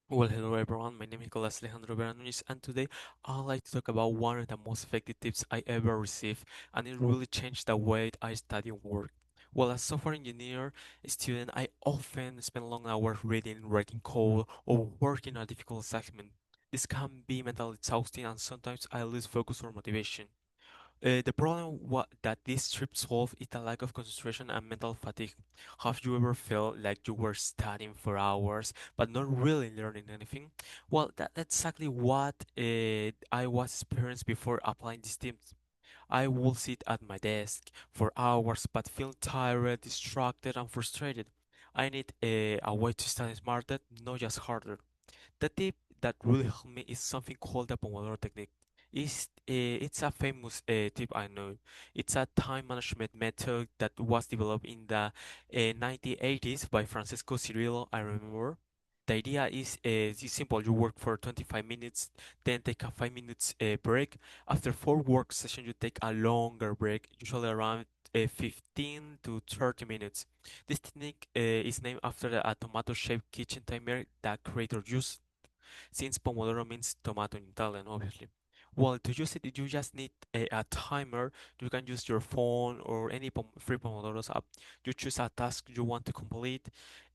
Well, hello everyone. My name is Nicolas Alejandro Beranunis, and today I'd like to talk about one of the most effective tips I ever received, and it really changed the way I study and work. Well, as software engineer student, I often spend long hours reading, writing code, or working on a difficult assignment. This can be mentally exhausting, and sometimes I lose focus or motivation. The problem that this trip solved is the lack of concentration and mental fatigue. Have you ever felt like you were studying for hours but not really learning anything? Well, that's exactly what I was experiencing before applying these tips. I would sit at my desk for hours but feel tired, distracted, and frustrated. I need a way to study smarter, not just harder. The tip that really helped me is something called the Pomodoro technique. It's a famous tip I know. It's a time management method that was developed in the 1980s by Francesco Cirillo, I remember. The idea is simple. You work for 25 minutes, then take a 5 minutes break. After four work sessions, you take a longer break, usually around 15 to 30 minutes. This technique is named after a tomato-shaped kitchen timer that creator used since Pomodoro means tomato in Italian, obviously. Well, to use it, you just need a timer. You can use your phone or any free Pomodoros app. You choose a task you want to complete,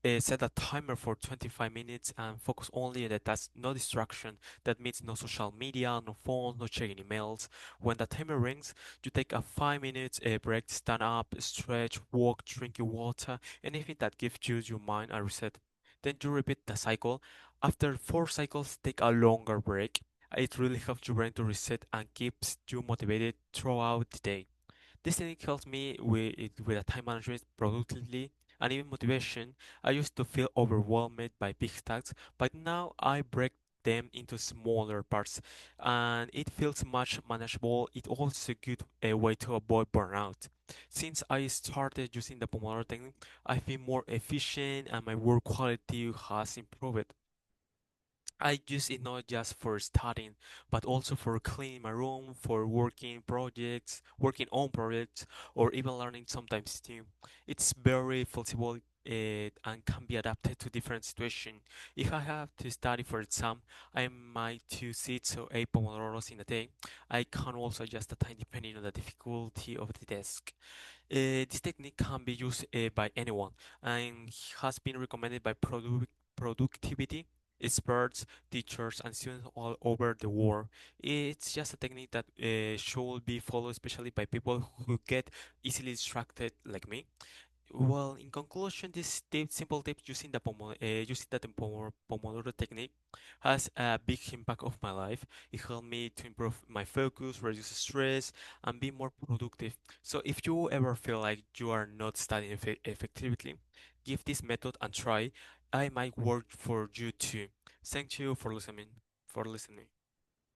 set a timer for 25 minutes, and focus only on the task, no distraction. That means no social media, no phone, no checking emails. When the timer rings, you take a 5 minutes break, stand up, stretch, walk, drink your water, anything that gives you your mind a reset. Then you repeat the cycle. After four cycles, take a longer break. It really helps your brain to reset and keeps you motivated throughout the day. This technique helps me with a time management productively and even motivation. I used to feel overwhelmed by big tasks, but now I break them into smaller parts and it feels much manageable. It's also a good way to avoid burnout. Since I started using the Pomodoro technique, I've been more efficient and my work quality has improved. I use it not just for studying, but also for cleaning my room, for working on projects, or even learning sometimes too. It's very flexible and can be adapted to different situations. If I have to study for exam, I might to sit so 8 pomodoros in a day. I can also adjust the time depending on the difficulty of the task. This technique can be used by anyone and has been recommended by productivity experts, teachers, and students all over the world. It's just a technique that should be followed, especially by people who get easily distracted like me. Well, in conclusion, this simple tip using the Pomodoro technique has a big impact of my life. It helped me to improve my focus, reduce stress, and be more productive. So if you ever feel like you are not studying effectively, give this method a try. I might work for you too. Thank you for listening. For listening.